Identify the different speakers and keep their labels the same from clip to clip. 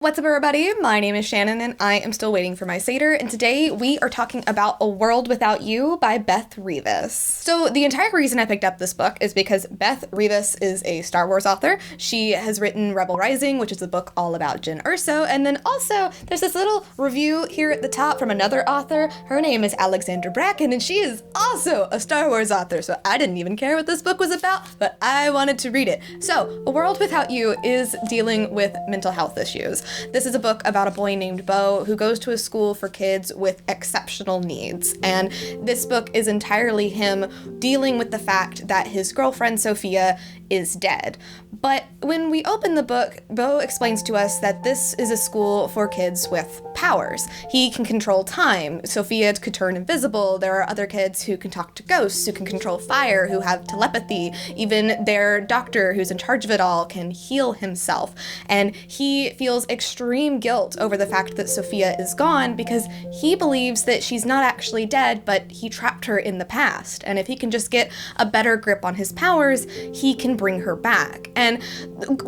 Speaker 1: What's up, everybody? My name is Shannon, and I am still waiting for my Satyr, and today we are talking about A World Without You by Beth Revis. So the entire reason I picked up this book is because Beth Revis is a Star Wars author. She has written Rebel Rising, which is a book all about Jyn Erso, and then also there's this little review here at the top from another author. Her name is Alexandra Bracken, and she is also a Star Wars author, so I didn't even care what this book was about, but I wanted to read it. So, A World Without You is dealing with mental health issues. This is a book about a boy named Bo who goes to a school for kids with exceptional needs. And this book is entirely him dealing with the fact that his girlfriend, Sophia, is dead. But when we open the book, Bo explains to us that this is a school for kids with powers. He can control time. Sophia could turn invisible. There are other kids who can talk to ghosts, who can control fire, who have telepathy. Even their doctor, who's in charge of it all, can heal himself. And he feels extreme guilt over the fact that Sophia is gone because he believes that she's not actually dead, but he trapped her in the past. And if he can just get a better grip on his powers, he can bring her back. And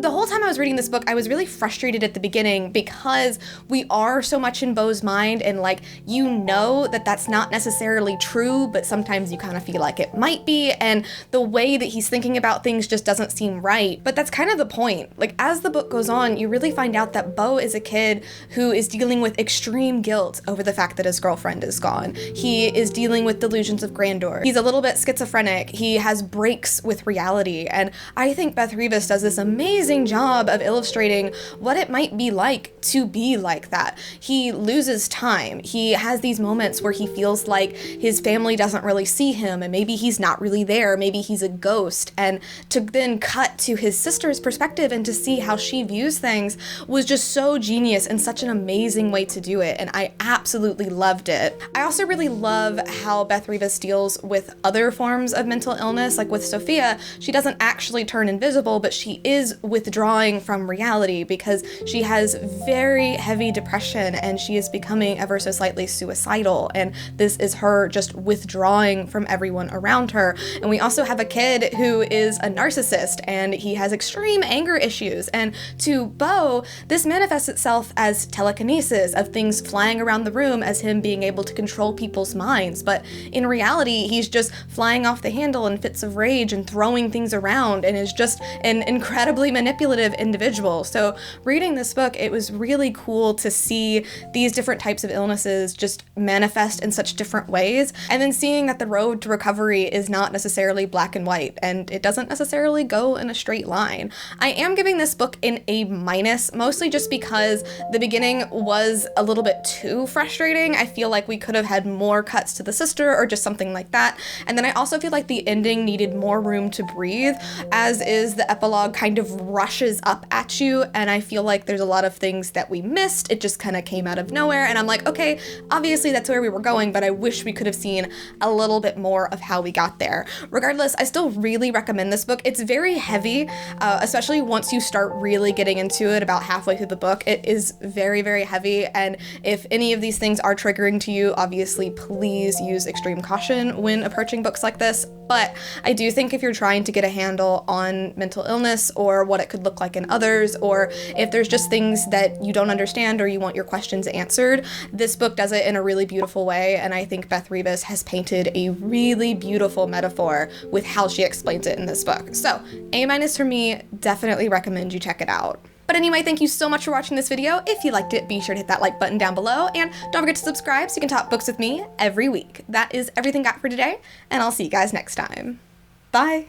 Speaker 1: the whole time I was reading this book, I was really frustrated at the beginning because we are so much in Bo's mind, and you know that that's not necessarily true, but sometimes you kind of feel like it might be, and the way that he's thinking about things just doesn't seem right. But that's kind of the point. As the book goes on, you really find out that Bo is a kid who is dealing with extreme guilt over the fact that his girlfriend is gone. He is dealing with delusions of grandeur. He's a little bit schizophrenic. He has breaks with reality, and I think Beth Revis does this amazing job of illustrating what it might be like to be like that. He loses time. He has these moments where he feels like his family doesn't really see him, and maybe he's not really there. Maybe he's a ghost. And to then cut to his sister's perspective and to see how she views things was just so genius and such an amazing way to do it, and I absolutely loved it. I also really love how Beth Revis deals with other forms of mental illness. Like with Sophia, she doesn't actually turn invisible, but she is withdrawing from reality because she has very heavy depression and she is becoming ever so slightly suicidal, and this is her just withdrawing from everyone around her. And we also have a kid who is a narcissist and he has extreme anger issues, and to Bo, this manifests itself as telekinesis, of things flying around the room as him being able to control people's minds, but in reality he's just flying off the handle in fits of rage and throwing things around and is just an incredibly manipulative individual. So reading this book, it was really cool to see these different types of illnesses just manifest in such different ways, and then seeing that the road to recovery is not necessarily black and white, and it doesn't necessarily go in a straight line. I am giving this book an A-, mostly just because the beginning was a little bit too frustrating. I feel like we could have had more cuts to the sister or just something like that, and then I also feel like the ending needed more room to breathe, as is the epilogue kind of rushes up at you, and I feel like there's a lot of things that we missed. It just kind of came out of nowhere, and I'm like, okay, obviously that's where we were going, but I wish we could have seen a little bit more of how we got there. Regardless, I still really recommend this book. It's very heavy, especially once you start really getting into it about halfway through the book. It is very, very heavy, and if any of these things are triggering to you, obviously please use extreme caution when approaching books like this. But I do think if you're trying to get a handle on mental illness or what it could look like in others, or if there's just things that you don't understand or you want your questions answered, this book does it in a really beautiful way, and I think Beth Revis has painted a really beautiful metaphor with how she explains it in this book. So, A- for me, definitely recommend you check it out. But anyway, thank you so much for watching this video. If you liked it, be sure to hit that like button down below, and don't forget to subscribe so you can talk books with me every week. That is everything got for today, and I'll see you guys next time. Bye!